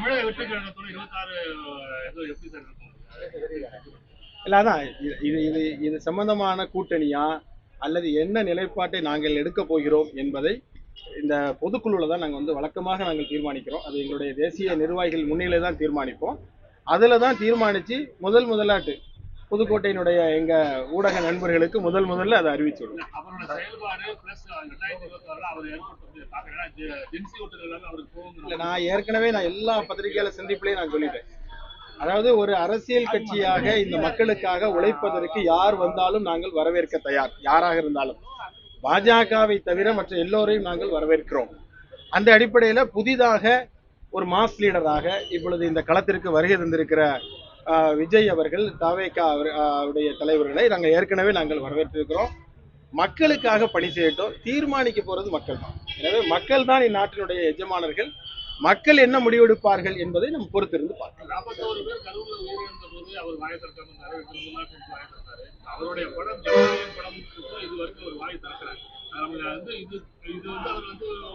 தமிழக வெற்றி கழகத்தோட 26 எப்படி சார் இருக்கும்? இல்ல அதான் இது சம்பந்தமான கூட்டணியா அல்லது என்ன நிலைப்பாட்டை நாங்கள் எடுக்க போகிறோம் என்பதை இந்த பொதுக்குழுல தான் நாங்கள் வழக்கமாக நாங்கள் தீர்மானிக்கிறோம். அது எங்களுடைய தேசிய நிர்வாகிகள் முன்னிலை தான் தீர்மானிப்போம். அதில் தான் தீர்மானித்து முதலாட்டு புதுக்கோட்டையினுடைய எங்க ஊடக நண்பர்களுக்கு முதல்ல அதை அறிவிச்சுள்ளோம். நான் ஏற்கனவே எல்லா பத்திரிகையாளர் சந்திப்புலையும் நான் சொல்லிட்டேன். அதாவது ஒரு அரசியல் கட்சியாக இந்த மக்களுக்காக உழைப்பதற்கு யார் வந்தாலும் நாங்கள் வரவேற்க தயார். யாராக இருந்தாலும் பாஜகவை தவிர மற்ற எல்லோரையும் நாங்கள் வரவேற்கிறோம். அந்த அடிப்படையில புதிதாக ஒரு மாஸ் லீடராக இப்பொழுது இந்த களத்திற்கு வருகை தந்திருக்கிற விஜய் அவர்கள் தவேகா அவருடைய தலைவர்களை நாங்கள் ஏற்கனவே வரவேற்றிருக்கிறோம். மக்களுக்காக பணி செய்யட்டும். தீர்மானிக்க போறது மக்கள் தான். எனவே மக்கள் தான் இந்நாட்டினுடைய எஜமானர்கள். மக்கள் என்ன முடிவெடுப்பார்கள் என்பதை நம்ம பொறுத்திருந்து பார்க்கலாம். அவருடைய படம் இது வரைக்கும் ஒரு வாய் திறக்கிறார். இது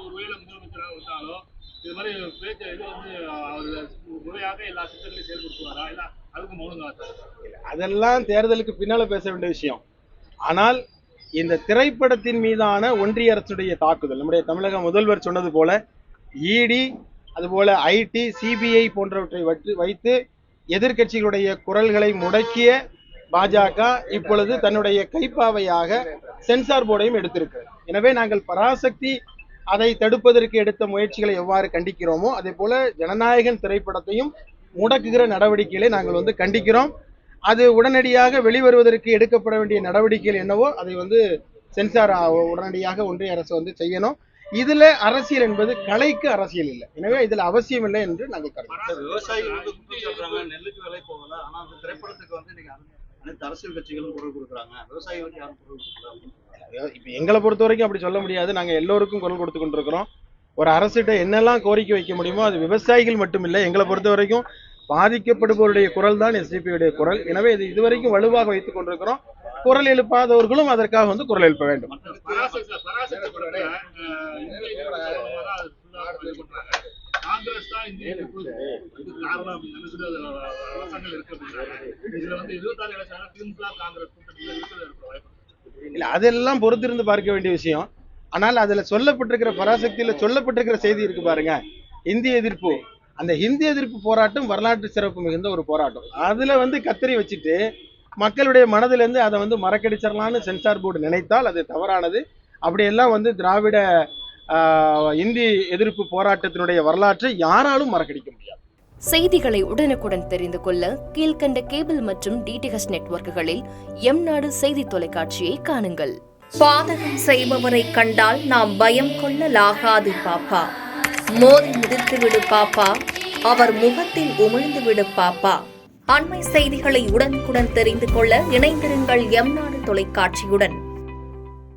ஒரு வேலை முதலமைச்சராக வந்தாலும் இது மாதிரி பேச்சு இது அவர் முறையாக எல்லா திட்டங்களையும் செயல்படுத்துவாரா இல்ல அதுக்கு மௌனங்க? அதெல்லாம் தேர்தலுக்கு பின்னால பேச வேண்டிய விஷயம். ஆனால் இந்த திரைப்படத்தின் மீதான ஒன்றிய அரசுடைய தாக்குதல், நம்முடைய தமிழக முதல்வர் சொன்னது போல இடி அதுபோல ஐடி சிபிஐ போன்றவற்றை வைத்து எதிர்கட்சிகளுடைய குரல்களை முடக்கிய பாஜக இப்பொழுது தன்னுடைய கைப்பாவையாக சென்சார் போர்டையும் எடுத்திருக்கிறது. எனவே நாங்கள் பராசக்தி அதை தடுப்பதற்கு எடுத்த முயற்சிகளை எவ்வாறு கண்டிக்கிறோமோ அதே போல ஜனநாயகன் திரைப்படத்தையும் முடக்குகிற நடவடிக்கைகளை நாங்கள் கண்டிக்கிறோம். அது உடனடியாக வெளிவருவதற்கு எடுக்கப்பட வேண்டிய நடவடிக்கைகள் என்னவோ அதை சென்சார் உடனடியாக ஒன்றிய அரசு செய்யணும். இதுல அரசியல் என்பது கலைக்கு அரசியல் இல்லை. எனவே இதுல அவசியம் இல்லை என்று நாங்கள் கருதுகிறோம். விவசாயிகள் நெல்லுக்கு விலை போகல, ஆனா அந்த திரைப்படத்துக்கு நீங்க அனைத்து அரசியல் கட்சிகளும் குரல் கொடுக்குறாங்க, விவசாயிகளுக்கு யாரும் குரல் கொடுக்குறாங்க? இப்ப எங்களை பொறுத்த வரைக்கும் அப்படி சொல்ல முடியாது. நாங்க எல்லோருக்கும் குரல் கொடுத்து கொண்டிருக்கிறோம். ஒரு அரசிட்ட என்னெல்லாம் கோரிக்கை வைக்க முடியுமோ அது விவசாயிகள் மட்டும் இல்லை, எங்களை பொறுத்த வரைக்கும் பாதிக்கப்படுபவருடைய குரல் தான் எஸ்டிபியுடைய குரல். எனவே இது இதுவரைக்கும் வலுவாக வைத்துக் கொண்டிருக்கிறோம். குரல் எழுப்பாதவர்களும் அதற்காக குரல் எழுப்ப வேண்டும். இல்ல அதெல்லாம் பொறுத்திருந்து பார்க்க வேண்டிய விஷயம். ஆனால் அதுல சொல்லப்பட்டிருக்கிற பராசக்தியில சொல்லப்பட்டிருக்கிற செய்தி இருக்கு பாருங்க, இந்திய எதிர்ப்பு. அந்த இந்திய எதிர்ப்பு போராட்டம் வரலாற்று சிறப்பு மிகுந்த ஒரு போராட்டம். அதுல கத்தரி வச்சுட்டு மக்களுடைய மனதிலிருந்து அதை மறக்கடிச்சிடலான்னு சென்சார் போர்டு நினைத்தால் அது தவறானது. அப்படியெல்லாம் திராவிட இந்தி எதிர்ப்பு போராட்டத்தினுடைய வரலாற்றை யாராலும் மறக்கடிக்க முடியாது. செய்திகளை உடனுக்குடன் தெரிந்து கொள்ள கீழ்கண்ட கேபிள் மற்றும் டிடிஹெச் நெட்வொர்க்குகளில் எம்நாடு செய்தி தொலைக்காட்சியை காணுங்கள். பாதகம் செய்பவரை கண்டால் நாம் பயம் கொள்ளலாகாது பாப்பா. மோதி மிதித்து விடு பாப்பா, அவர் முகத்தில் உமிழ்ந்து விடு பாப்பா. அண்மை செய்திகளை உடனுக்குடன் தெரிந்து கொள்ள இணைந்திருங்கள் எம்நாடு தொலைக்காட்சியுடன்.